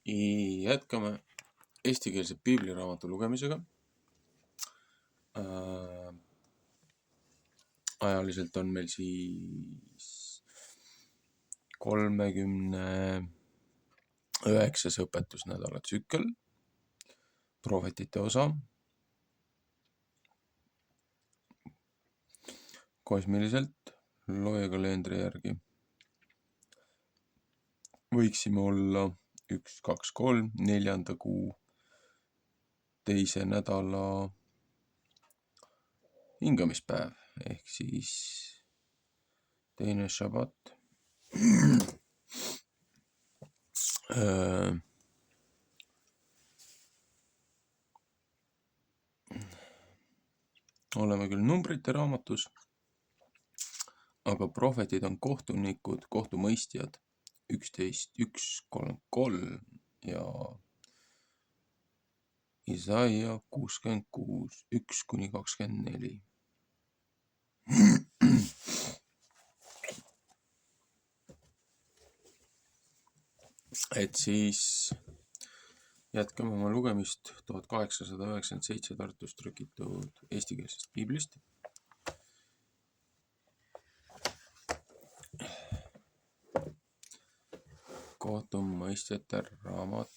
Jätkame eestikeelse piibliraamatu lugemisega. Ajaliselt on meil siis 39. õpetusnädala tsükkel, prohvetite osa, kosmiliselt loekalendri järgi võiksime olla 1, 2, 3, 4. kuu 2. nädala hingamispäev ehk siis teine šabat. Oleme küll numbrite raamatus, aga prohvetid on kohtunikud, kohtumõistjad 11.1.33 ja Isaia 66, 1-24. Et siis jätkame oma lugemist 1897 Tartus trükitud eestikeelsest piiblist. Kohtumõistjate raamat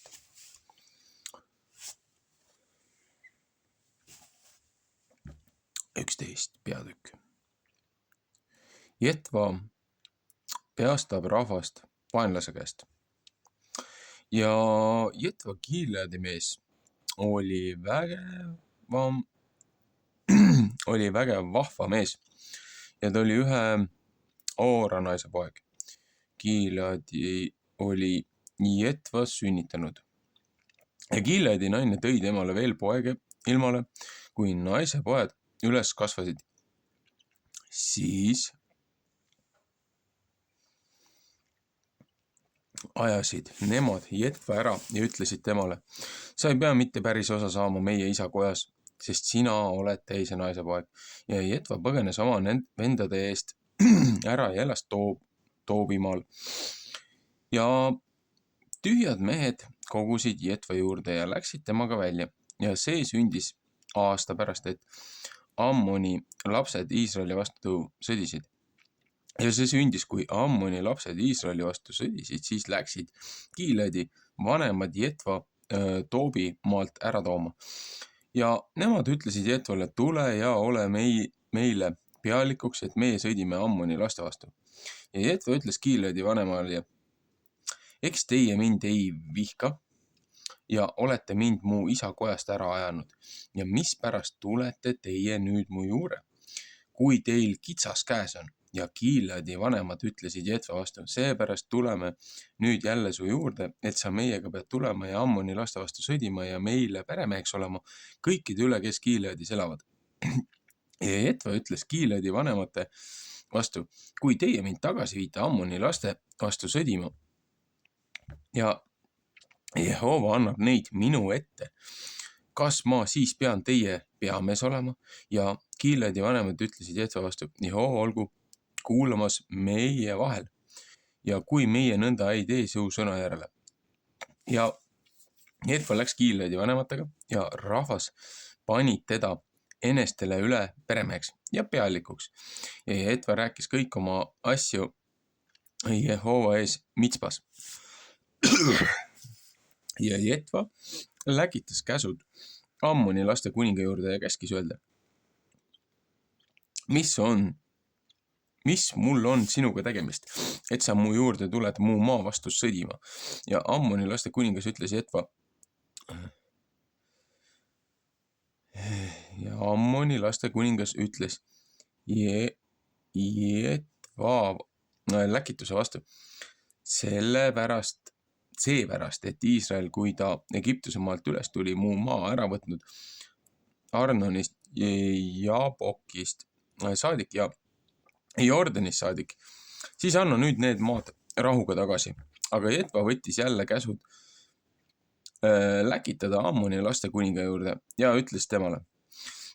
11 peatükk. Jetva peastab rahvast vaenlase käest. Ja Jetva Gileadi mees oli vägev vahva mees ja ta oli ühe Oora naise poeg. Gileadi oli Jetva sünnitanud. Ja Gileadi naine tõi temale veel poege ilmale, kui naise poed üles kasvasid. Siis ajasid nemad Jetva ära ja ütlesid temale, sa ei pea mitte päris osa saama meie isa kojas, sest sina oled teise naise poeg. Ja Jetva põgenes oma vendade eest ära ja elas Toobimaal. Ja tühjad mehed kogusid Jetva juurde ja läksid temaga välja. Ja see sündis aasta pärast, et Ammoni lapsed Iisraeli vastu sõdisid. Ja see sündis, kui Ammoni lapsed Iisraeli vastu sõdisid, siis läksid Gileadi vanemad Jetva Toobimaalt ära tooma. Ja nemad ütlesid Jetvale, tule ja ole meile pealikuks, et meie sõdime Ammoni laste vastu. Ja Jetva ütles Gileadi vanemale, eks teie mind ei vihka ja olete mind mu isa kojast ära ajanud. Ja mispärast tulete teie nüüd mu juurde, kui teil kitsas käes on? Ja Gileadi vanemad ütlesid Jetva vastu, seepärast tuleme nüüd jälle su juurde, et sa meiega pead tulema ja Ammoni laste vastu sõdima ja meile peremeheks olema kõikide üle, kes Gileadis elavad. Ja Jetva ütles Gileadi vanemate vastu, kui teie mind tagasi viite Ammoni laste vastu sõdima ja Jehova annab neid minu ette, kas ma siis pean teie peamees olema? Ja Gileadi vanemad ütlesid Jetva vastu, Jehova olgu kuulamas meie vahel ja kui meie nõnda ei tee su sõna järele. Ja Jetva läks Gileadi vanematega ja rahvas pani teda enestele üle peremeheks ja pealikuks. Ja Jetva rääkis kõik oma asju Jehova ees Mitspas. Ja Jetva läkitas käsud Ammoni laste kuninga juurde ja käskis öelda, mis mul on sinuga tegemist, et sa mu juurde tuled mu maa vastu sõdima. Ja Ammoni laste kuningas ütles Jetva. Ja Ammoni laste kuningas ütles Jetva läkituse vastu. Seepärast, et Iisrael, kui ta Egiptuse maalt üles tuli mu maa ära võtnud Arnonist, Jabokist saadik ja Jordanist saadik, siis anna nüüd need maad rahuga tagasi. Aga Jetva võttis jälle käsud läkitada Ammoni laste kuninga juurde ja ütles temale,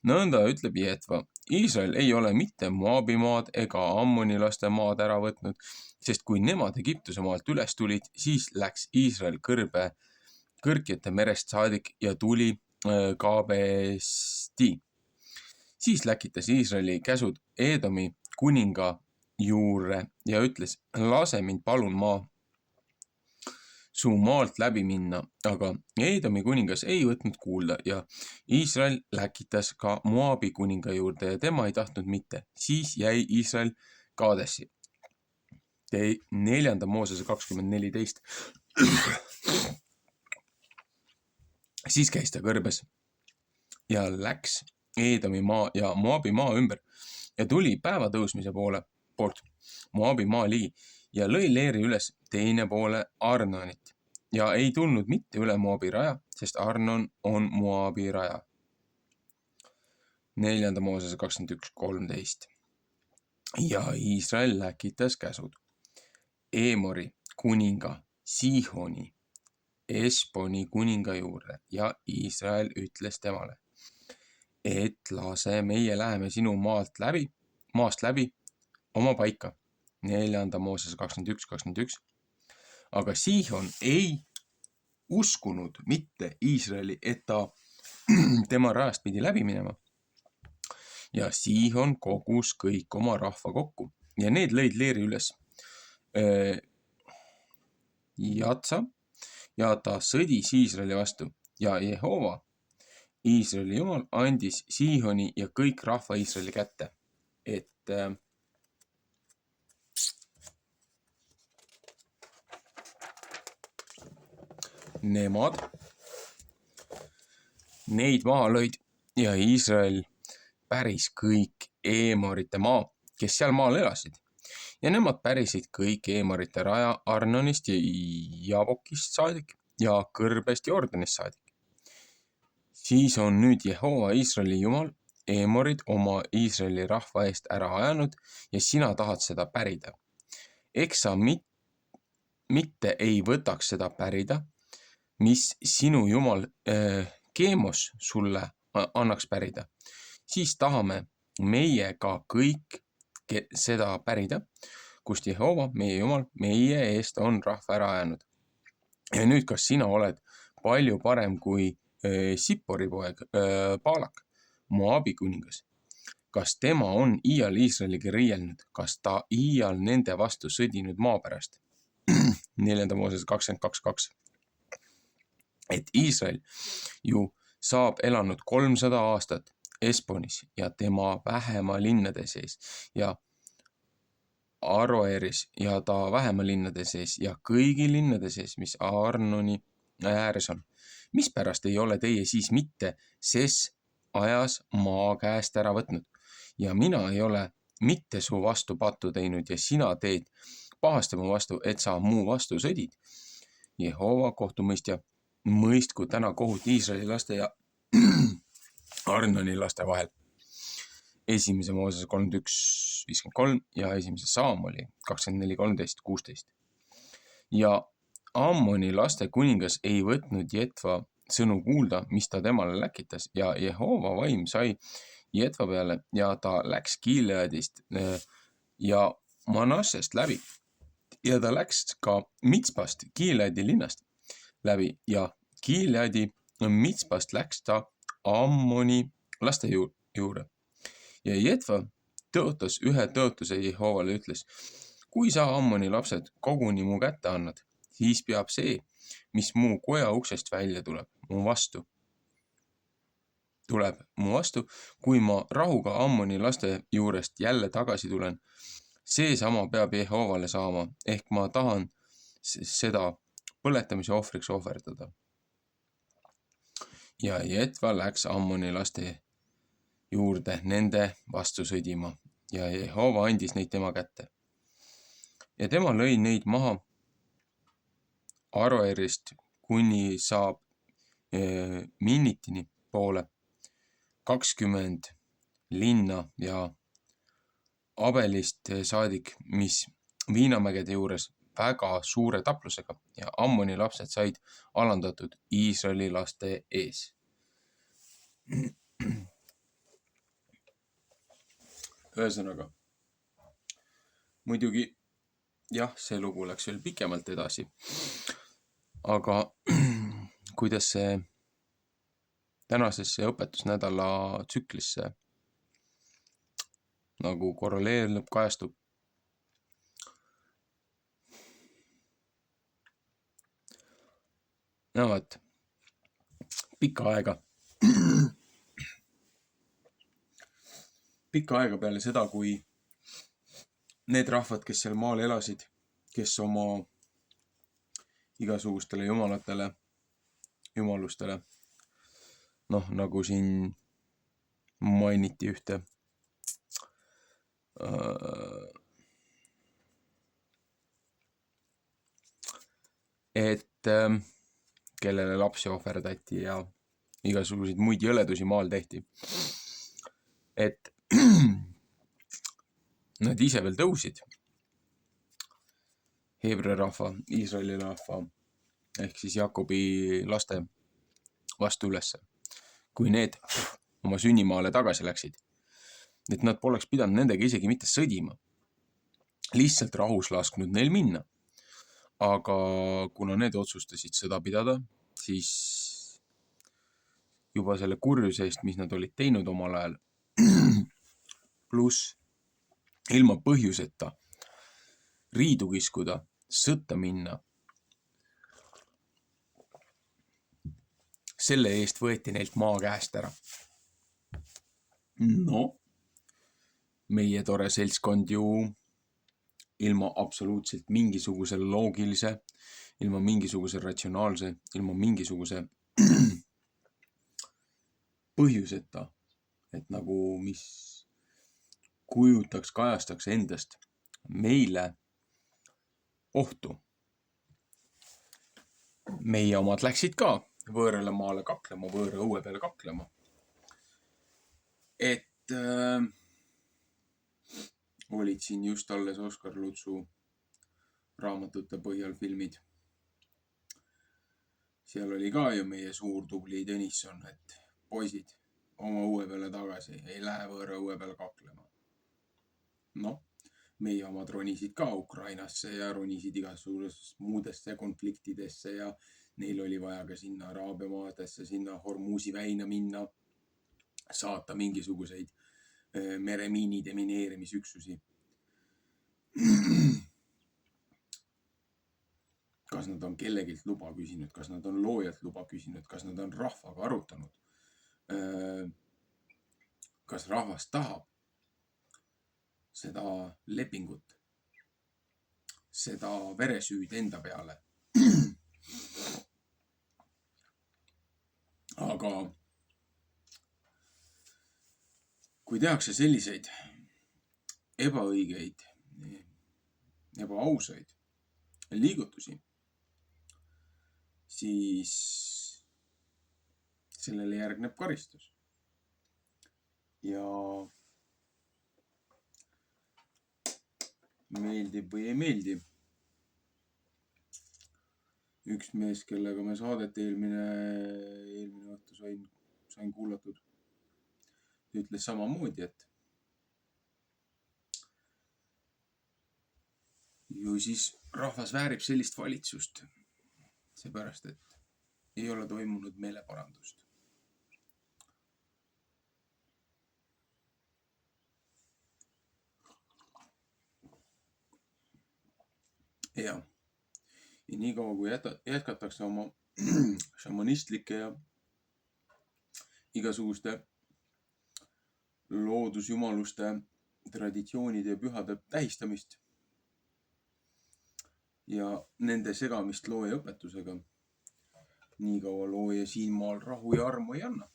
nõnda ütleb Jetva, Iisrael ei ole mitte Moabi maad ega Ammoni laste maad ära võtnud, sest kui nemad Egiptuse maalt üles tulid, siis läks Iisrael kõrbe kõrkjate merest saadik ja tuli Kaabesti. Siis läkitas Iisraeli käsud Eedomi kuninga juurde ja ütles, lase mind palun su maalt läbi minna, aga Eedomi kuningas ei võtnud kuulda ja Iisrael läkitas ka Moabi kuninga juurde ja tema ei tahtnud mitte. Siis jäi Iisrael Kaadesi. 4. Moosese 20:14. Siis käis ta kõrbes ja läks Eedomi maa ja Moabi maa ümber ja tuli päeva tõusmise poolt Moabi maa ligi ja lõi leeri üles teine poole Arnonit ja ei tulnud mitte üle Moabi raja, sest Arnon on Moabi raja. 4. Moosese 21:13. Ja Iisrael läkitas käsud Eemori kuninga Sihoni Esboni kuninga juurde ja Iisrael ütles temale, et lase meie läheme sinu maast läbi oma paika. 4. Moosese 21:21. Aga Sihon ei uskunud mitte Iisraeli, et ta tema rajast pidi läbi minema. Ja Sihon kogus kõik oma rahva kokku ja need lõid leeri üles Jatsa ja ta sõdis Iisraeli vastu ja Jehova, Iisraeli jumal, andis Sihoni ja kõik rahva Iisraeli kätte, et nemad neid maha lõid ja Iisrael päris kõik Eemorite maa, kes seal maal elasid. Ja nemad pärisid kõik Eemorite raja Arnonist ja Jabokist saadik ja kõrbest Jordanist saadik. Siis on nüüd Jehova Iisraeli jumal Eemorid oma Iisraeli rahva eest ära ajanud ja sina tahad seda pärida. Eks sa mitte ei võtaks seda pärida, mis sinu jumal Keemos sulle annaks pärida. Siis tahame meie ka kõik seda pärida, kust Jehova, meie jumal, meie eest on rahva ära ajanud. Ja nüüd, kas sina oled palju parem kui Sippori poeg Baalak, Moabi kuningas? Kas tema on iial Iisraeliga riielnud? Kas ta iial nende vastu sõdinud maa pärast? 4. Mooses 22:2. Et Iisrael ju saab elanud 300 aastat Esbonis ja tema vähema linnade sees ja Aroeris ja ta vähema linnade sees ja kõigi linnade sees, mis Arnoni ääres on. Mispärast ei ole teie siis mitte ses ajas maa käest ära võtnud ja mina ei ole mitte su vastu pattu teinud ja sina teed pahasti mu vastu, et sa muu vastu sõdid. Jehova kohtumõistja, mõistku täna kohut Iisraeli laste ja Arnoni laste vahel. 1. Mooses 31:53 ja 1. Saamoli 24:13-16. Ja Ammoni laste kuningas ei võtnud Jetva sõnu kuulda, mis ta temale läkitas ja Jehova vaim sai Jetva peale ja ta läks Gileadist ja Manassest läbi ja ta läks ka Mitspast, Gileadi linnast läbi ja Gileadi Mitspast läks ta Ammoni laste juurde. Ja Jetva tõotas ühe tõotuse Jehovale, ütles, kui sa Ammoni lapsed koguni mu kätte annad, siis peab see, mis mu koja uksest välja tuleb mu vastu, kui ma rahuga Ammoni laste juurest jälle tagasi tulen, seesama peab Jehovale saama, ehk ma tahan seda põletamise ohvriks ohverdada. Ja Jetva läks Ammoni laste juurde nende vastu sõdima ja Jehova andis neid tema kätte. Ja tema lõi neid maha Aroerist kuni saab Minnitini poole 20 linna ja Abelist saadik, mis Viinamägede juures väga suure taplusega ja Ammoni lapsed said alandatud Iisraeli laste ees. Ühesõnaga, muidugi jah, see lugu läks veel pikemalt edasi, aga kuidas see tänasesse õpetusnädala tsüklisse nagu korreleerub, kajastub. No vot, pikka aega peale seda, kui need rahvad, kes seal maal elasid, kes oma igasugustele jumalustele, nagu siin mainiti ühte, et kellele lapsi ohverdati ja igasuguseid muid jõledusi maal tehti. Et nad ise veel tõusid, Heebrea rahva, Iisraeli rahva ehk siis Jakobi laste vastu ülesse. Kui need oma sünnimaale tagasi läksid, et nad poleks pidanud nendega isegi mitte sõdima, lihtsalt rahus lasknud neil minna. Aga kuna need otsustasid sõda pidada, siis juba selle kurjuse eest, mis nad olid teinud omal ajal, pluss ilma põhjuseta riidu kiskuda, sõtta minna, selle eest võeti neilt maa käest ära. No, meie tore seltskond ju ilma absoluutselt mingisuguse loogilise, ilma mingisuguse ratsionaalse, ilma mingisuguse põhjuseta, et nagu mis kajastaks endast meile ohtu. Meie omad läksid ka võõrale maale kaklema, võõra õue peale kaklema. Et olid siin just alles Oskar Lutsu raamatute põhjal filmid. Seal oli ka ju meie suur tubli Tõnisson, et poisid oma õue peale tagasi, ei lähe võõra õue peale kaklema. Meie omad ronisid ka Ukrainasse ja ronisid igasugusesse muudesse konfliktidesse ja neil oli vaja ka sinna Araabia maadesse, sinna Hormuzi väina minna, saata mingisuguseid meremiinide mineerimisüksusi. Kas nad on kellegilt luba küsinud, kas nad on loojalt luba küsinud, kas nad on rahvaga arutanud, kas rahvas tahab seda lepingut, seda veresüüd enda peale. Aga kui tehakse selliseid ebaõigeid, ebaausaid liigutusi, siis sellele järgneb karistus. Ja meeldib või ei meeldi. Üks mees, kellega me saadet eelmine õhtu sain kuulatud, ütles samamoodi, et ju siis rahvas väärib sellist valitsust, seepärast, et ei ole toimunud meeleparandust. Ja nii kaua, kui jätkatakse oma šamanistlike ja igasuguste loodusjumaluste traditsioonide ja pühade tähistamist ja nende segamist looja õpetusega, nii kaua looja siin maal rahu ja armu ei anna.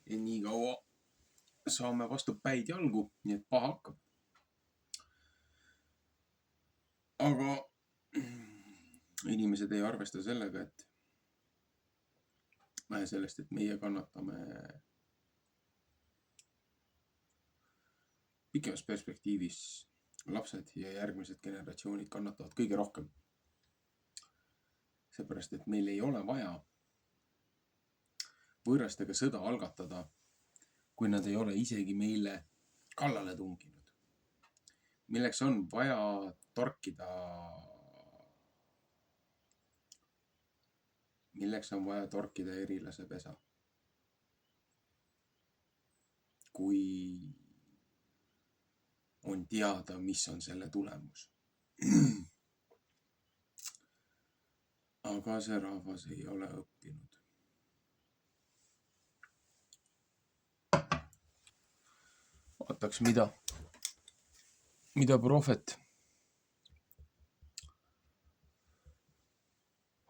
Ja nii kaua saame vastu päid jalgu, nii et paha hakkab. Aga inimesed ei arvesta sellega, et vähe sellest, et meie kannatame pikemas perspektiivis, lapsed ja järgmised generatsioonid kannatavad kõige rohkem. Seepärast, et meil ei ole vaja võõrastega sõda algatada, kui nad ei ole isegi meile kallale tunginud. Milleks on vaja torkida milleks on vaja torkida erilase pesa? Kui on teada, mis on selle tulemus. Aga see rahvas ei ole õppinud. Vaataks, mida prohvet.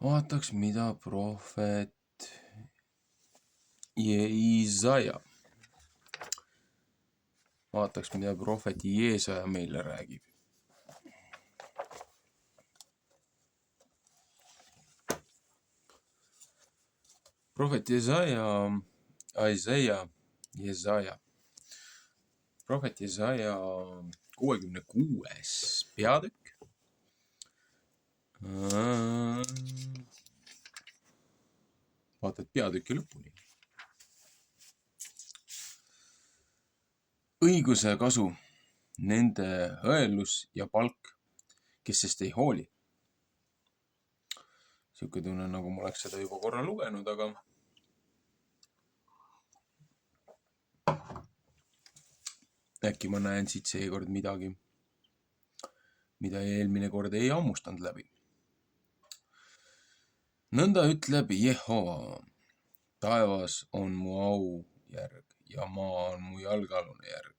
Vaataks, mida prohvet Jeesaja. Vaataks, mida prohvet Jeesaja meile räägib. Prohvet Jeesaja. Prohvet Jeesaja 66. peatükk. Vaatad peatüki lõpuni. Õiguse kasu, nende õellus ja palk, kes sest ei hooli. Siuke tunne, nagu ma oleks seda juba korra lugenud, aga äkki ma näen siit seekord midagi, mida eelmine kord ei hammustanud läbi. Nõnda ütleb Jehova, taevas on mu aujärg ja maa on mu jalgealune järg.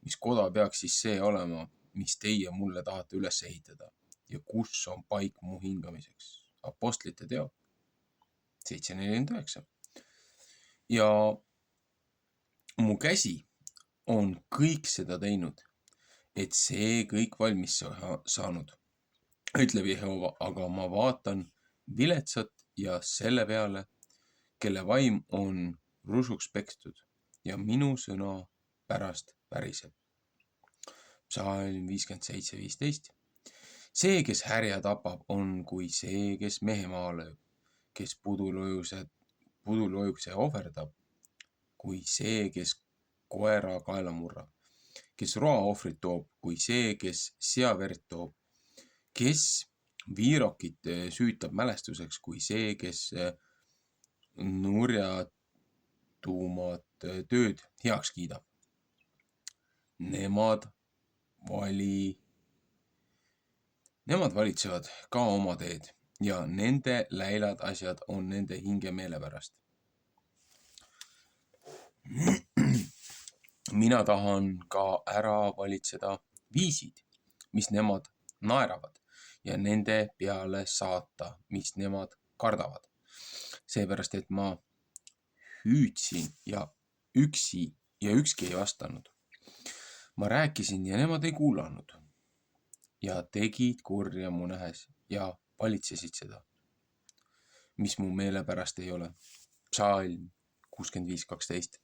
Mis koda peaks siis see olema, mis teie mulle tahate üles ehitada ja kus on paik mu hingamiseks? Apostlite teod 7:49. Ja mu käsi on kõik seda teinud, et see kõik valmis saanud, ütleb Jehova, aga ma vaatan viletsat ja selle peale, kelle vaim on rusuks pekstud ja minu sõna pärast väriseb. Psalm 57:15. See, kes härja tapab, on kui see, kes mehe maa lööb, kes pudulojukse ohverdab, kui see, kes koera kaela murrab, kes roaohvrit toob, kui see, kes seaverd toob, kes viirokit süütab mälestuseks, kui see, kes nurjatumat tööd heaks kiidab. Nemad valitsevad ka oma teed ja nende läilad asjad on nende hinge meele pärast. Mina tahan ka ära valitseda viisid, mis nemad naeravad ja nende peale saata, mis nemad kardavad. Seepärast, et ma hüüdsin ja ükski ei vastanud. Ma rääkisin ja nemad ei kuulanud ja tegid kurja mu nähes ja valitsesid seda, mis mu meele pärast ei ole. Psalm 65:12.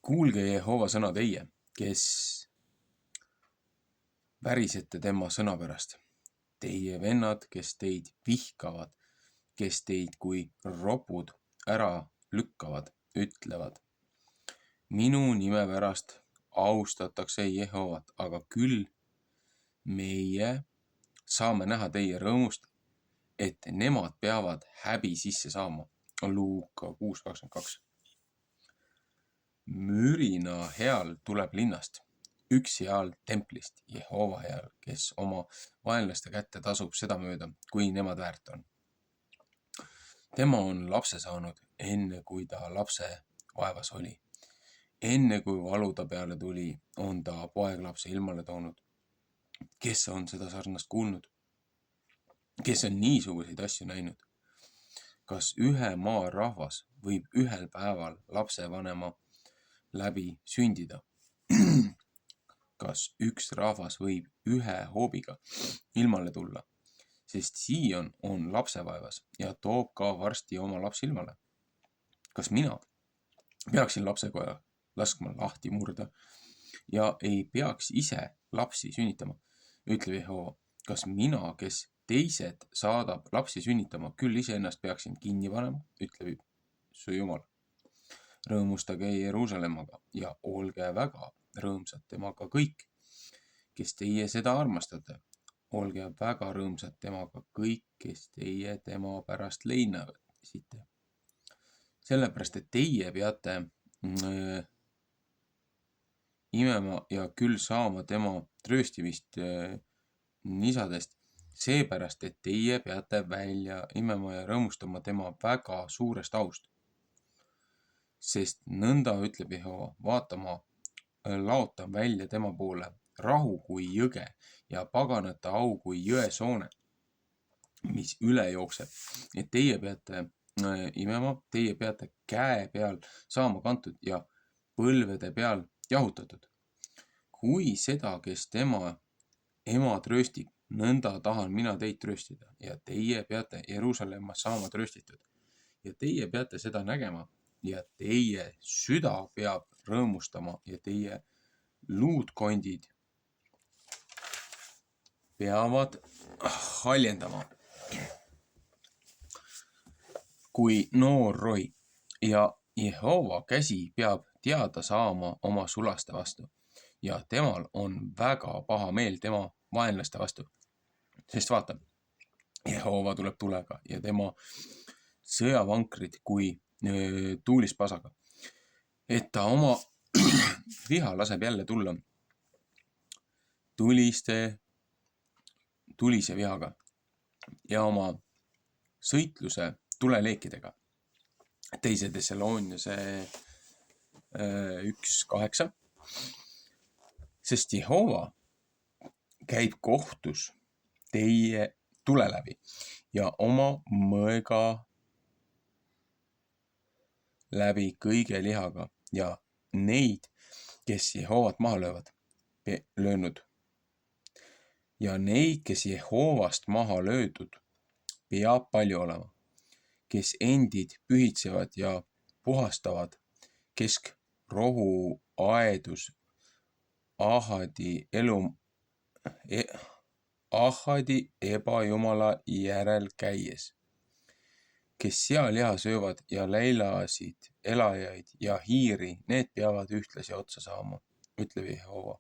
Kuulge Jehova sõna teie, kes värisete tema sõna pärast. Teie vennad, kes teid vihkavad, kes teid kui ropud ära lükkavad, ütlevad. Minu nime pärast austatakse Jehovat, aga küll meie saame näha teie rõõmust, et nemad peavad häbi sisse saama. Luuka 6:22. Mürina heal tuleb linnast, üksi heal templist, Jehova heal, kes oma vaenlaste kätte tasub sedamööda, kui nemad väärt on. Tema on lapse saanud, enne kui ta lapse vaevas oli. Enne kui valu ta peale tuli, on ta poeglapse ilmale toonud. Kes on seda sarnast kuulnud? Kes on niisuguseid asju näinud? Kas ühe maa rahvas võib ühel päeval lapsevanema läbi sündida? Kas üks rahvas võib ühe hoobiga ilmale tulla? Sest Sion on lapsevaevas ja toob ka varsti oma laps ilmale. Kas mina peaksin lapsekoja laskma lahti murda ja ei peaks ise lapsi sünnitama, ütleb Jehova. Kas mina, kes teised saadab lapsi sünnitama, küll iseennast peaksin kinni panema, ütleb su Jumal. Rõõmustage Jeruusalemmaga ja olge väga rõõmsad temaga kõik, kes teie seda armastate. olge väga rõõmsad temaga kõik, kes teie tema pärast leinasite. Sellepärast, et teie peate imema ja küll saama tema trööstimist nisadest, seepärast, et teie peate välja imema ja rõõmustama tema väga suurest aust. Sest nõnda ütleb Jehova, vaata, ma laotan välja tema poole rahu kui jõge ja paganate au kui jõesoone, mis üle jookseb. Et teie peate imema, teie peate käe peal saama kantud ja põlvede peal jahutatud. Kui seda, kes tema ema trööstib, nõnda tahan mina teid trööstida ja teie peate Jeruusalemmas saama trööstitud. Ja teie peate seda nägema ja teie süda peab rõõmustama ja teie luudkondid peavad haljendama kui noor rohi ja Jehova käsi peab teada saama oma sulaste vastu ja temal on väga paha meel tema vaenlaste vastu. Sest vaata, Jehova tuleb tulega ja tema sõjavankrid kui tuulispasaga. Et ta oma viha laseb jälle tulla tulise vihaga ja oma sõitluse tuleleekidega. Teise Thessaloniase 1:8. Sest Jehova käib kohtus teie tule läbi ja oma mõega läbi kõige lihaga ja neid, kes Jehovat maha löönud. Ja neid, kes Jehovast maha löödud, peab palju olema, kes endid pühitsevad ja puhastavad kesk rohu aedus Ahadi ebajumala järel käies, kes sealiha söövad ja leilasid elajaid ja hiiri, need peavad ühtlasi otsa saama, ütleb Jehova.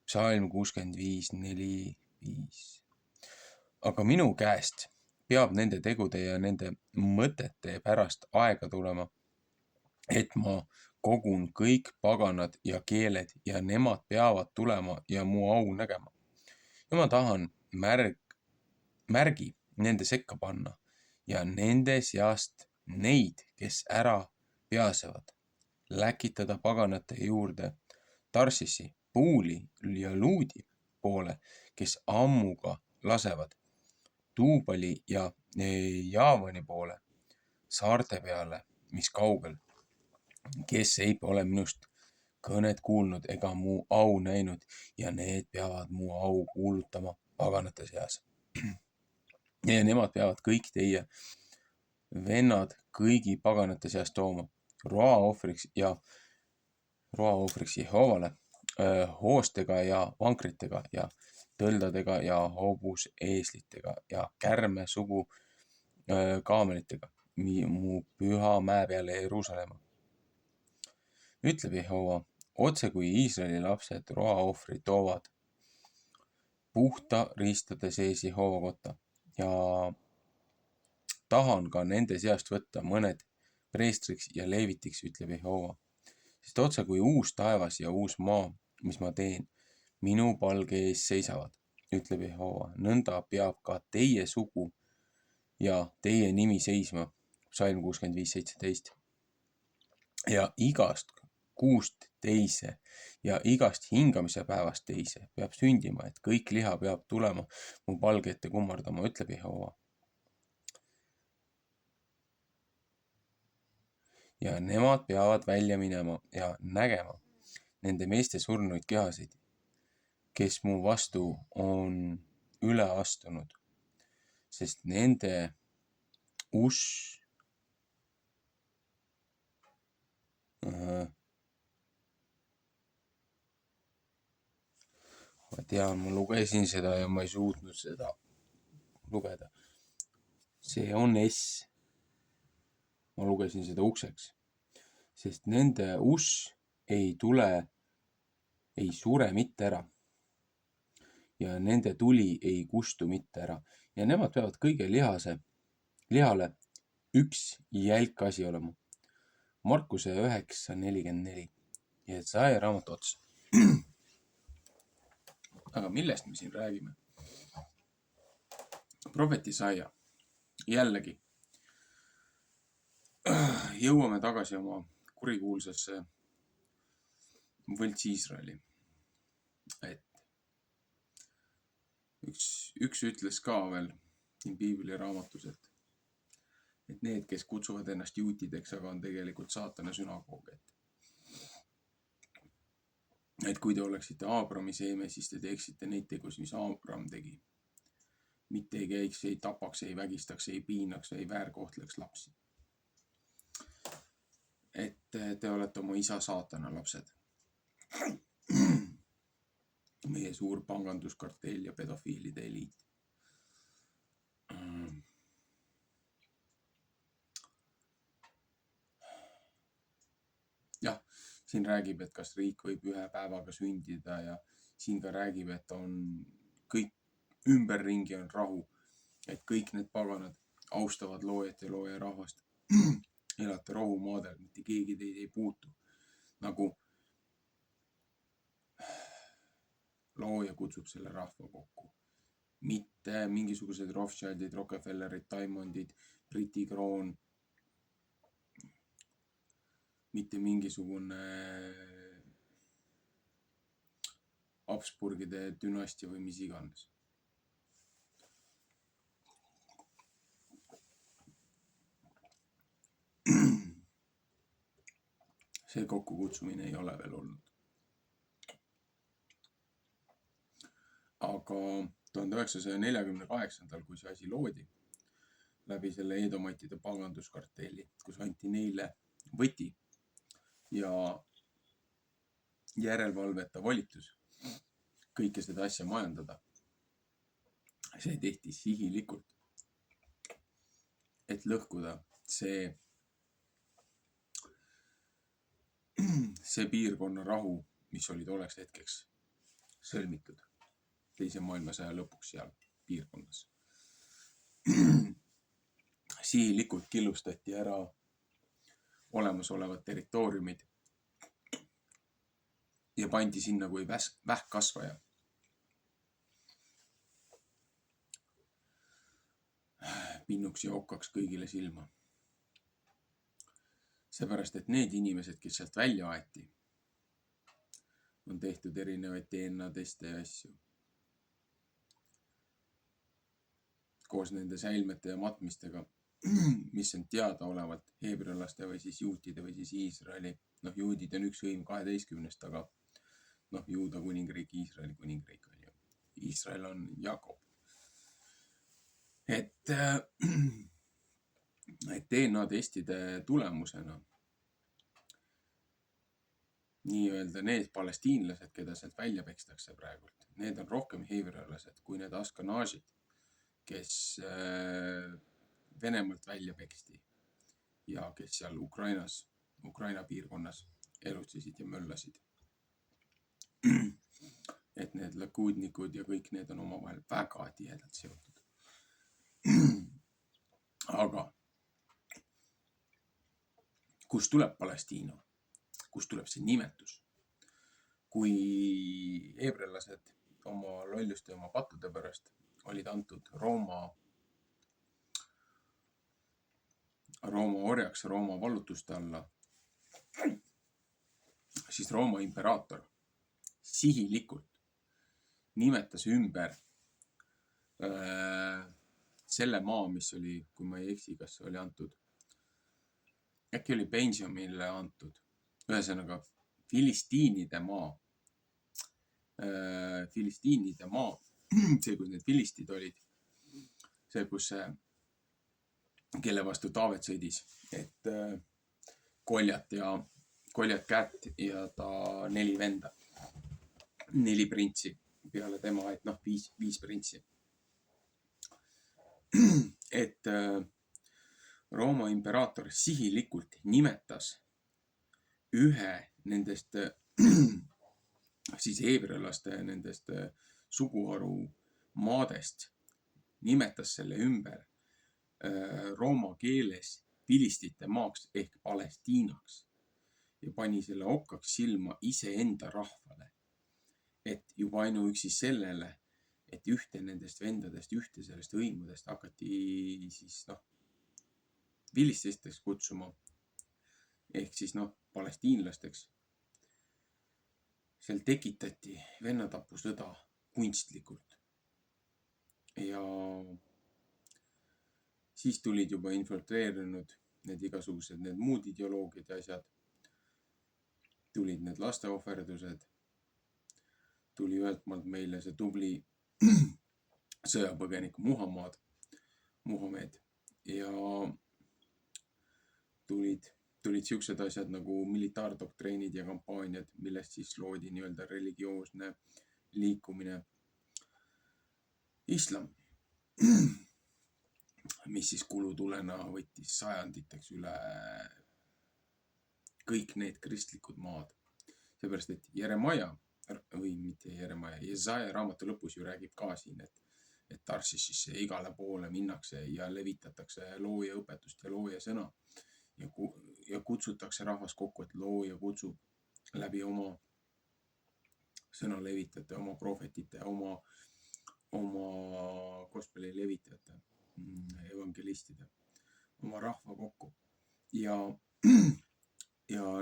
Psalm 65:4-5. Aga minu käest peab nende tegude ja nende mõtete pärast aega tulema, et ma kogun kõik paganad ja keeled ja nemad peavad tulema ja mu au nägema. Ja ma tahan märgi nende sekka panna ja nende seast neid, kes ära peasevad, läkitada paganate juurde Tarsisi, Puuli ja Luudi poole, kes ammuga lasevad, Tuubali ja Jaavani poole, saarte peale, mis kaugel, kes ei ole minust kõnet kuulnud ega mu au näinud ja need peavad mu au kuulutama paganate seas. Ja nemad peavad kõik teie vennad kõigi paganate seas tooma roaohvriks Jehovale, hoostega ja vankritega ja tõldadega ja hobuseeslitega ja kärme sugu kaamelitega mu püha mäe peale Jeruusalemma. Ütleb Jehova, otse kui Iisraeli lapsed roaohvri toovad puhta riistade sees Jehova kotta ja tahan ka nende seast võtta mõned preestriks ja leevitiks, ütleb Jehova. Sest otse kui uus taevas ja uus maa, mis ma teen, minu palge ees seisavad, ütleb Jehova. Nõnda peab ka teie sugu ja teie nimi seisma, Psalm 65:17. Ja igast kuust teise ja igast hingamise päevast teise peab sündima, et kõik liha peab tulema mu palge ette kummardama, ütleb Jehova. Ja nemad peavad välja minema ja nägema nende meeste surnuid kehasid, kes mu vastu on üle astunud, sest nende usk ma tean, ma lugesin seda ja ma ei suutnud seda lugeda. See on S. Ma lugesin seda ukseks, sest nende usk ei sure mitte ära. ja nende tuli ei kustu mitte ära. Ja nemad peavad kõige lihale üks jälk asi olema. Markuse 9:44 ja Jesaja raamat otsa. Aga millest me siin räägime? Prohvet Jesaja. Jällegi jõuame tagasi oma kurikuulsasse võlts Iisraeli. Et üks ütles ka veel siin piibli raamatus, et need, kes kutsuvad ennast juutideks, aga on tegelikult saatana sünagoog. Et kui te oleksite Aabrami seeme, siis te teeksite neid tegusid, mis Aabram tegi. Mitte ei käiks, ei tapaks, ei vägistaks, ei piinaks, ei väärkohtleks lapsi. Et te olete oma isa saatana lapsed. Meie suur panganduskartell ja pedofiilide eliit. Jah, siin räägib, et kas riik võib ühe päevaga sündida ja siin ka räägib, et on kõik ümberringi on rahu, et kõik need paganad austavad loojat ja looja rahvast. Elate rohumaadel, mitte keegi teid ei puutu. Nagu looja kutsub selle rahva kokku. Mitte mingisugused Rothschildid, Rockefellerid, Diamondid, Briti kroon. Mitte mingisugune Habsburgide dünastia või mis iganes. See kokkukutsumine ei ole veel olnud. Aga 1948, kui see asi loodi, läbi selle eedomaitide panganduskartelli, kus anti neile võti ja järelevalveta volitus kõike seda asja majandada. See tehti sihilikult, et lõhkuda see piirkonna rahu, mis oli tolleks hetkeks sõlmitud teise maailmasõja lõpuks seal piirkonnas. Sihilikult killustati ära olemasolevad territooriumid ja pandi sinna kui vähkkasvaja. Pinnuks ja okkaks kõigile silma. Seepärast, et need inimesed, kes sealt välja aeti, on tehtud erinevaid DNA-teste ja asju. Koos nende säilmete ja matmistega, mis on teadaolevalt heebrealaste või siis juutide või siis Iisraeli. Juudid on üks hõim 12, aga Juuda kuningriik, Iisraeli kuningriik on ju. Iisrael on Jakob. Et DNA-testide tulemusena nii-öelda need palestiinlased, keda sealt välja pekstakse praegult, need on rohkem heebrealased kui need askanaasid, kes Venemaalt välja peksti ja kes seal Ukraina piirkonnas elutsesid ja möllasid. Et need lakudnikud ja kõik need on omavahel väga tihedalt seotud. Aga kust tuleb Palestiina? Kust tuleb see nimetus? Kui heebrealased oma lolluste ja oma pattude pärast olid antud Rooma orjaks, Rooma vallutuste alla, siis Rooma imperaator sihilikult nimetas ümber selle maa, mis oli, kui ma ei eksi, kas oli antud, äkki oli Benjaminile antud, ühesõnaga Filistiinide maa, see, kus need filistid olid, see, kus kelle vastu Taavet sõdis, et Koljat kätt ja ta 4 venda, 4 printsi peale tema, et 5 printsi. Et Rooma imperaator sihilikult nimetas ühe nendest siis heebrealaste nendest suguharu maadest nimetas selle ümber rooma keeles Filistite maaks ehk Palestiinaks ja pani selle okkaks silma iseenda rahvale. Et juba ainuüksi sellele, et ühte nendest vendadest, ühte sellest hõimudest hakati siis filististeks kutsuma ehk siis palestiinlasteks. Seal tekitati vennatapusõda kunstlikult. Ja siis tulid juba infiltreerinud need igasugused need muud ideoloogiad ja asjad. Tulid need lasteohverdused. Tuli ühelt maalt meile see tubli sõjapõgenik Muhamed ja tulid siuksed asjad nagu militaardoktreenid ja kampaaniad, millest siis loodi nii-öelda religioosne liikumine islam, mis siis kulutulena võttis sajanditeks üle kõik need kristlikud maad. Seepärast, et Jesaja raamatu lõpus ju räägib ka siin, et Tarsisisse igale poole minnakse ja levitatakse looja õpetust ja looja sõna ja kutsutakse rahvas kokku, et looja kutsub läbi oma sõna levitajate, oma prohvetite, oma gospeli levitajate, evangelistide, oma rahva kokku ja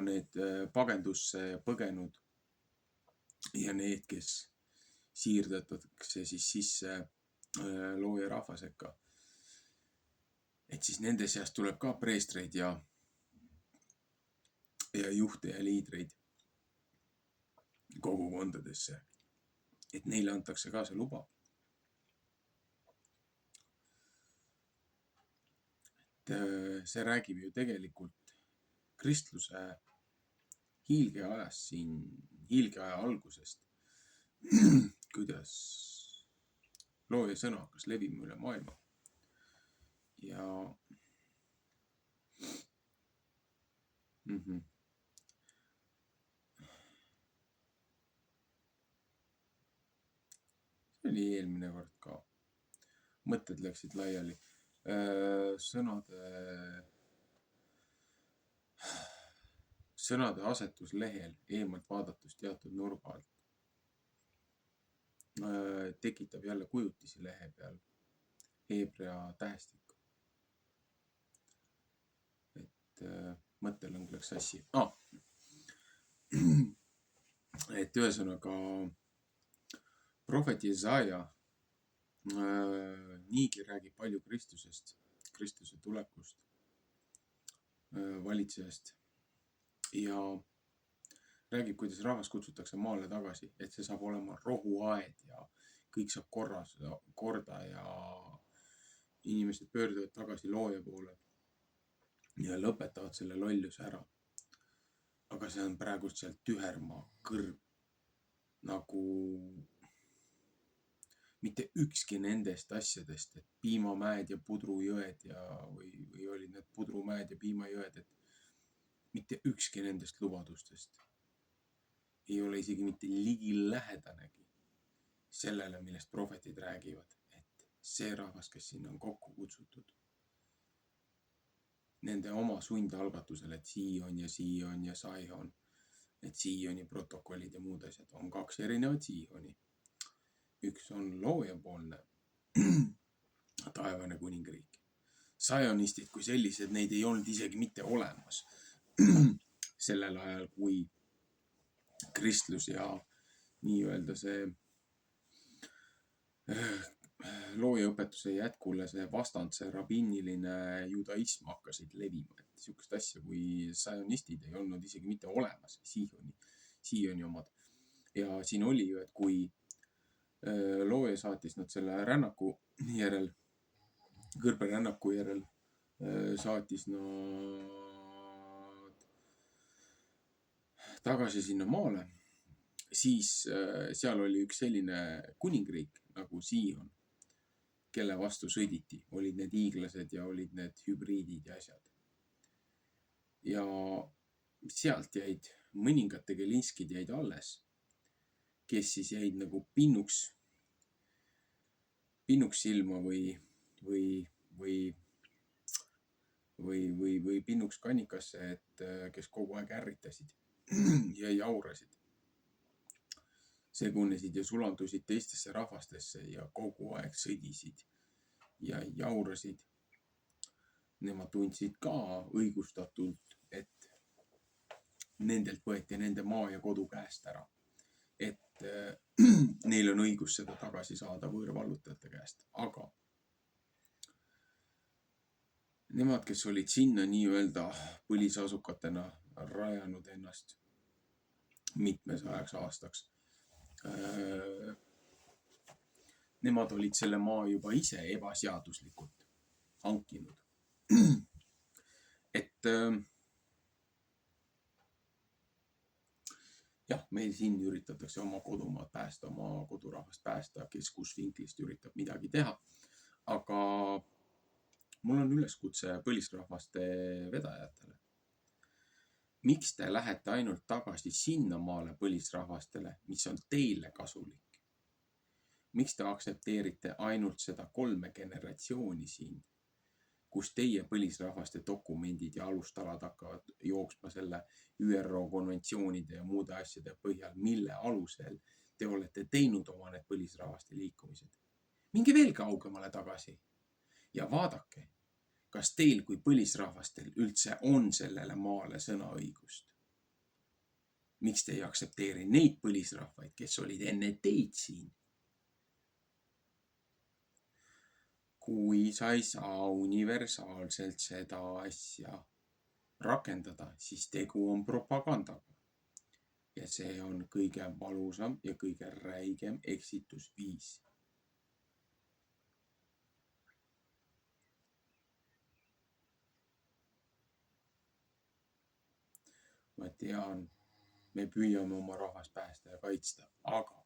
need pagendusse põgenud ja need, kes siirdatakse siis sisse looja rahva sekka. Et siis nende seast tuleb ka preestreid ja juhte ja liidreid kogukondadesse. Et neile antakse ka see luba. Et see räägib ju tegelikult kristluse hiilgeajast siin, hiilgeaja algusest, kuidas looja sõna hakkas levima üle maailma. Ja see oli eelmine kord ka. Mõtted läksid laiali. Sõnade asetus lehel eemalt vaadatus teatud nurga alt tekitab jälle kujutisi lehe peal heebrea tähestikku. Et mõttelõng läks sassi. Et ühesõnaga prohvet Jesaja niigi räägib palju Kristusest, Kristuse tulekust, valitsejast ja räägib, kuidas rahvas kutsutakse maale tagasi, et see saab olema rohuaed ja kõik saab korda ja inimesed pöörduvad tagasi looja poole ja lõpetavad selle lolluse ära. Aga see on praegu seal tühermaa kõrb, nagu mitte ükski nendest asjadest, et piimamäed ja pudrujõed või olid need pudrumäed ja piimajõed, et mitte ükski nendest lubadustest ei ole isegi mitte ligilähedanegi sellele, millest prohvetid räägivad, et see rahvas, kes sinna on kokku kutsutud, nende oma sundalgatusel, et Sion ja Saion, et Sioni protokollid ja muud asjad, on kaks erinevat Sioni. Üks on loojapoolne taevane kuningriik. Saionistid kui sellised, neid ei olnud isegi mitte olemas sellel ajal, kui kristlus ja nii-öelda see loojaõpetuse jätkule see vastand, see rabinniline judaism hakkasid levima. Et niisugust asja kui saionistid ei olnud isegi mitte olemas, Sioni omad. Ja siin oli ju, et kui looja saatis nad selle rännaku järel, kõrberännaku järel, saatis nad tagasi sinna maale, siis seal oli üks selline kuningriik nagu Sion, kelle vastu sõditi. Olid need hiiglased ja olid need hübriidid ja asjad. Ja sealt jäid mõningad tegelinskid jäid alles, kes siis jäid nagu pinnuks pinnuks silma või pinnuks kannikasse, et kes kogu aeg ärritasid ja jaurasid, segunesid ja sulandusid teistesse rahvastesse ja kogu aeg sõdisid ja jaurasid. Nemad tundsid ka õigustatult, et nendelt võeti nende maa ja kodu käest ära. Et neil on õigus seda tagasi saada võõrvallutajate käest. Aga nemad, kes olid sinna nii-öelda põlisasukatena rajanud ennast mitmesajaks aastaks, nemad olid selle maa juba ise ebaseaduslikult hankinud. Et jah, meil siin üritatakse oma kodumaad päästa, oma kodurahvast päästa, kes kus vinklist üritab midagi teha. Aga mul on üleskutse põlisrahvaste vedajatele. Miks te lähete ainult tagasi sinna maale põlisrahvastele, mis on teile kasulik? Miks te aktsepteerite ainult seda 3 generatsiooni siin, kus teie põlisrahvaste dokumendid ja alustalad hakkavad jooksma selle ÜRO konventsioonide ja muude asjade põhjal, mille alusel te olete teinud oma need põlisrahvaste liikumised? Minge veel kaugemale tagasi ja vaadake, kas teil kui põlisrahvastel üldse on sellele maale sõnaõigust. Miks te ei aktsepteeri neid põlisrahvaid, kes olid enne teid siin? Kui sa ei saa universaalselt seda asja rakendada, siis tegu on propagandaga. Ja see on kõige valusam ja kõige räigem eksitusviis. Ma tean, me püüame oma rahvast päästa ja kaitsta, aga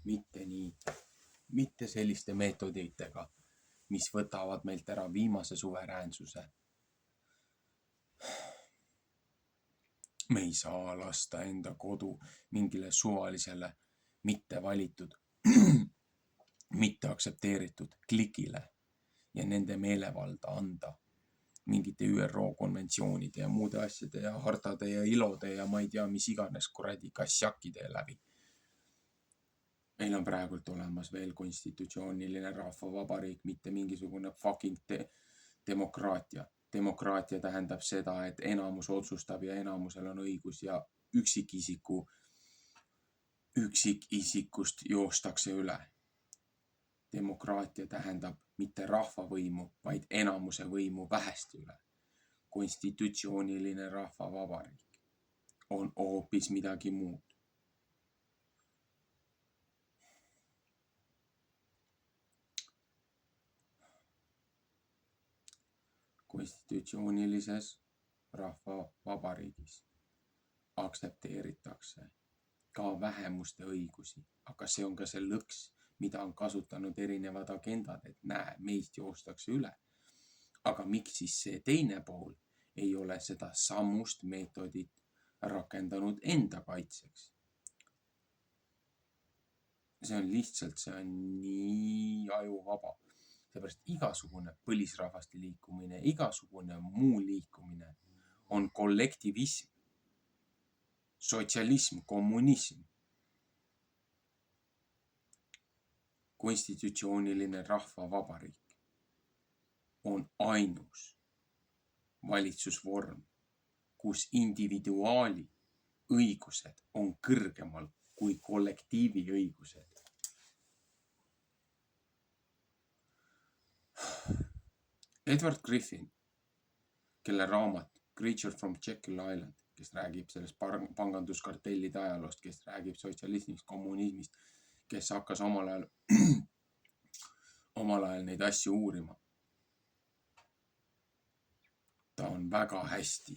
mitte nii. Mitte selliste meetoditega, mis võtavad meilt ära viimase suveräänsuse. Me ei saa lasta enda kodu mingile suvalisele, mitte valitud, mitte aktsepteeritud klikile ja nende meelevalda anda mingite ÜRO konventsioonide ja muude asjade ja hartade ja ilode ja ma ei tea, mis iganes kuradi kassjakide läbi. Meil on praegult olemas veel konstitutsiooniline rahvavabariik, mitte mingisugune fucking demokraatia. Demokraatia tähendab seda, et enamus otsustab ja enamusel on õigus ja üksikisikust joostakse üle. Demokraatia tähendab mitte rahvavõimu, vaid enamuse võimu väheste üle. Konstitutsiooniline rahvavabariik on hoopis midagi muud. Konstitutsioonilises rahvavabariigis aktsepteeritakse ka vähemuste õigusi, aga see on ka see lõks, mida on kasutanud erinevad agendad, et näe, meist joostakse üle. Aga miks siis see teine pool ei ole seda sammust meetodit rakendanud enda kaitseks? See on lihtsalt, see on nii ajuvaba. Seepärast igasugune põlisrahvaste liikumine, igasugune muu liikumine on kollektivism, sotsialism, kommunism. Konstitutsiooniline rahvavabariik on ainus valitsusvorm, kus individuaali õigused on kõrgemal kui kollektiivi õigused. Edward Griffin, kelle raamat Creature from Jekyll Island, kes räägib sellest panganduskartellide ajaloost, kes räägib sotsialismist, kommunismist, kes hakkas omal ajal neid asju uurima. Ta on väga hästi,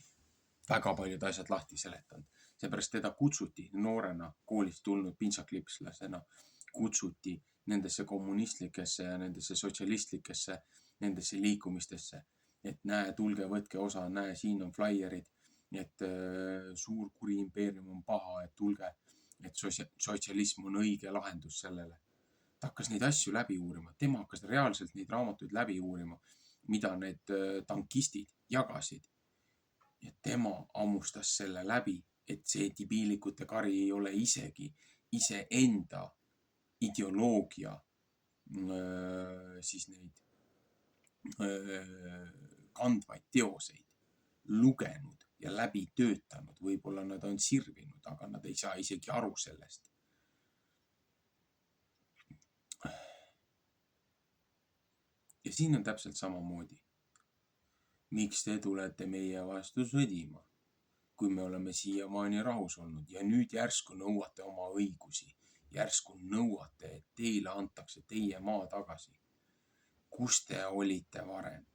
väga paljud asjad lahti seletanud. Seepärast teda kutsuti noorena koolist tulnud pintsaklipslasena, kutsuti nendesse kommunistlikesse ja nendesse sotsialistlikesse, nendesse liikumistesse, et näe, tulge, võtke osa, näe, siin on flaierid, et suur kuri impeerium on paha, et tulge, et sotsialism on õige lahendus sellele. ta hakkas neid asju läbi uurima, tema hakkas reaalselt neid raamatuid läbi uurima, mida need tankistid jagasid. Ja tema ammustas selle läbi, et see debiilikute kari ei ole isegi iseenda ideoloogia siis neid kandvaid teoseid lugenud ja läbi töötanud. Võib-olla nad on sirvinud, aga nad ei saa isegi aru sellest. Ja siin on täpselt samamoodi. Miks te tulete meie vastu sõdima, kui me oleme siiamaani rahus olnud ja nüüd järsku nõuate oma õigusi, järsku nõuate, et teile antakse teie maa tagasi. Kus te olite varem?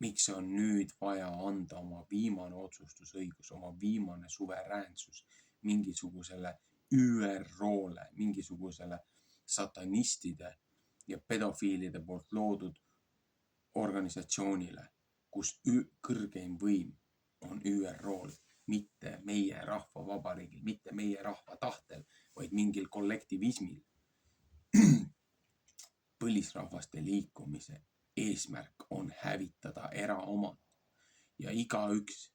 Miks on nüüd vaja anda oma viimane otsustusõigus, oma viimane suveräänsus mingisugusele ÜRO-le, mingisugusele satanistide ja pedofiilide poolt loodud organisatsioonile, kus kõrgeim võim on ÜRO-l, mitte meie rahvavabariigil, mitte meie rahva tahtel, vaid mingil kollektivismil. Põlisrahvaste liikumise eesmärk on hävitada eraomand ja igaüks,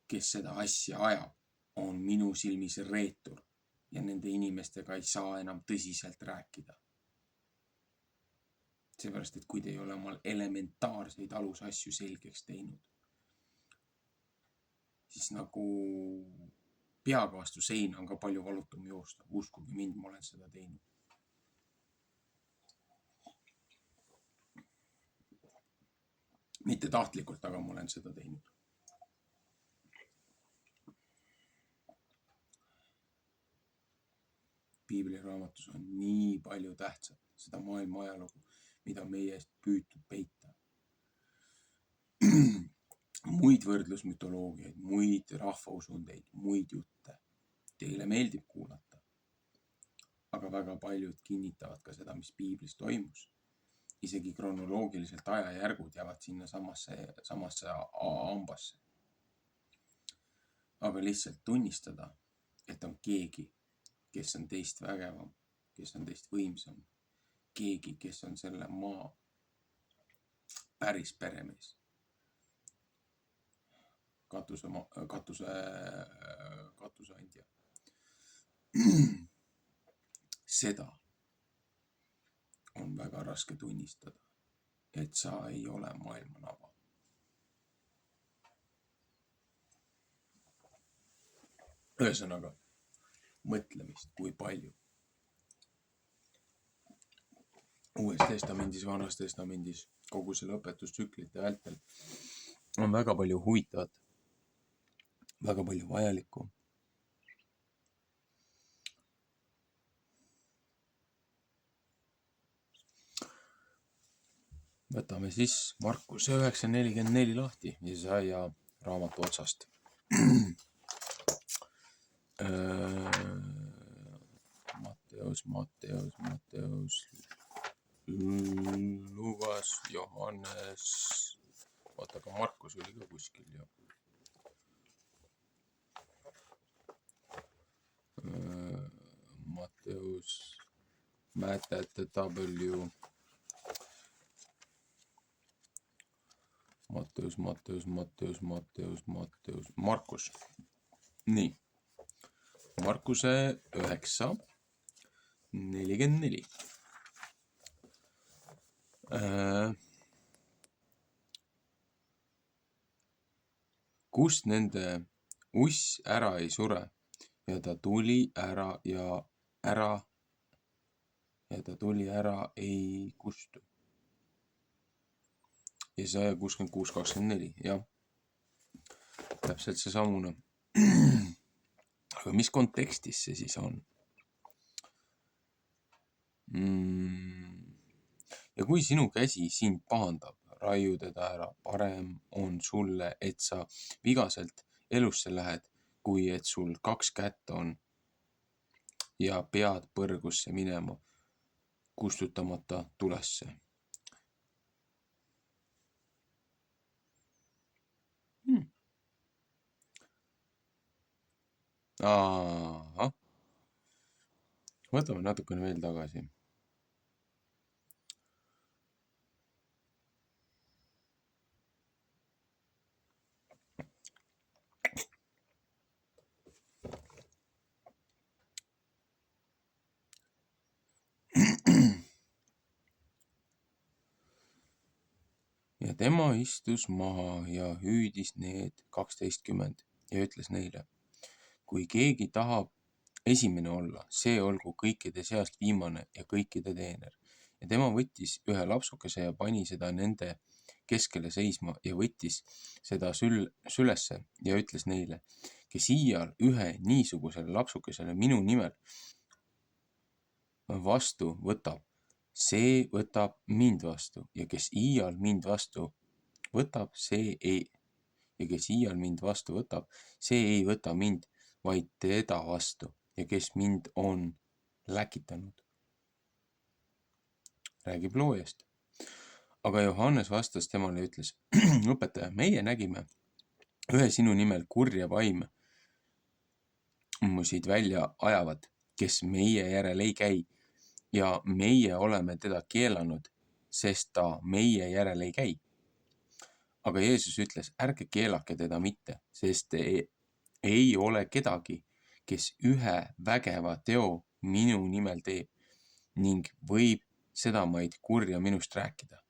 kes seda asja ajab, on minu silmis reetur ja nende inimestega ei saa enam tõsiselt rääkida. Seepärast, et kui te ei ole omal elementaarseid alusasju selgeks teinud, siis nagu peaga vastu seina on ka palju valutum joosta. Uskuge mind, ma olen seda teinud. Mitte tahtlikult, aga ma olen seda teinud. Piibliraamatus on nii palju tähtsat, seda maailma ajalugu, mida meie eest püütud peita. Muid võrdlusmütoloogiaid, muid rahvausundeid, muid jutte. Teile meeldib kuulata. Aga väga paljud kinnitavad ka seda, mis piiblis toimus. Isegi kronoloogiliselt ajajärgud jäävad sinna samasse ambasse. Aga lihtsalt tunnistada, et on keegi, kes on teist vägevam, kes on teist võimsam. Keegi, kes on selle maa päris peremees. Katuseandja. Seda on väga raske tunnistada, et sa ei ole maailma naba. Ühesõnaga, mõtlemist, kui palju. Uues testamendis, Vanas testamendis, kogu selle õpetustsüklite vältel on väga palju huvitavat, väga palju vajalikku. Võtame siis Markuse 9:44 lahti Jesaja raamatu otsast. Matteus, Lukas, Johannes, vaata ka Markus oli ka kuskil ja Matteus, Matthew, Markus. Nii, Markuse 9:44. Kust nende uss ära ei sure ja ta tuli ära ei kustu. Jesaja 66:24, jah. Täpselt see samune. Aga mis kontekstis see siis on? Ja kui sinu käsi sind pahandab, raiu teda ära, parem on sulle, et sa vigaselt elusse lähed, kui et sul 2 kätt on ja pead põrgusse minema, kustutamata tulesse. Aha. võtame natukene veel tagasi. Ja tema istus maha ja hüüdis need 12 ja ütles neile, kui keegi tahab esimene olla, see olgu kõikide seast viimane ja kõikide teener. Ja tema võttis ühe lapsukese ja pani seda nende keskele seisma ja võttis seda sülesse ja ütles neile, kes iial ühe niisugusele lapsukesele minu nimel vastu võtab, see võtab mind vastu ja kes iial mind vastu võtab, kes iial mind vastu võtab, see ei võta mind, vaid teda vastu ja kes mind on läkitanud. Räägib loojast. Aga Johannes vastas temale ja ütles, õpetaja, meie nägime ühe sinu nimel kurja vaimusid välja ajavat, kes meie järel ei käi ja meie oleme teda keelanud, sest ta meie järel ei käi. Aga Jeesus ütles, ärge keelake teda mitte, sest ei ole kedagi, kes ühe vägeva teo minu nimel teeb ning võib sedamaid kurja minust rääkida.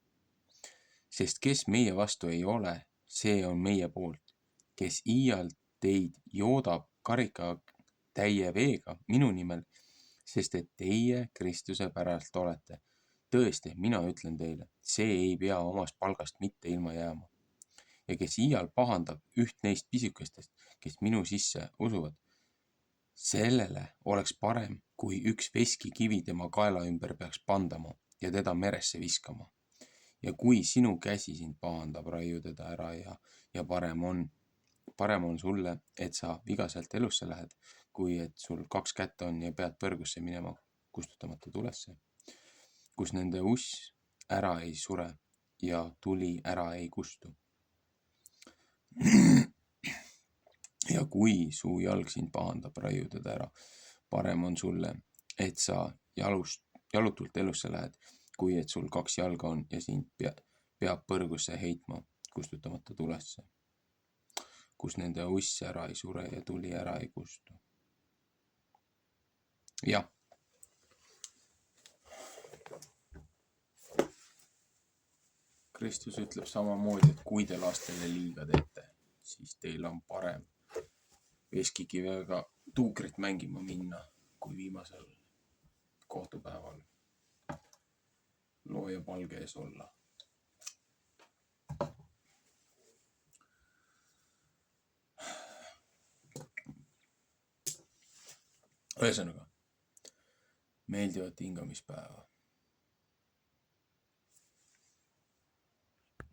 Sest kes meie vastu ei ole, see on meie poolt, kes iial teid joodab karikatäie veega minu nimel, sest et teie Kristuse pärast olete. Tõesti, mina ütlen teile, see ei pea omast palgast mitte ilma jääma. Ja kes iial pahandab üht neist pisukestest, kes minu sisse usuvad, sellele oleks parem, kui üks veskikivi tema kaela ümber peaks pandama ja teda meresse viskama. Ja kui sinu käsi sind pahandab, raiu teda ära ja parem on sulle, et sa vigaselt elusse lähed, kui et sul 2 kätt on ja pead põrgusse minema kustutamata tulesse, kus nende uss ära ei sure ja tuli ära ei kustu. Ja kui su jalg sind pahandab, raiu teda ära. Parem on sulle, et sa jalutult elusse lähed, kui et sul 2 jalga on ja sind peab põrgusse heitma kustutamata tulesse, kus nende uss ära ei sure ja tuli ära ei kustu. Jah. Kristus ütleb samamoodi, et kui te lastele liiga teete, siis teil on parem veskikivega tuukrit mängima minna, kui viimasel kohtupäeval looja palge ees olla. Ühesõnaga, meeldivat hingamispäeva.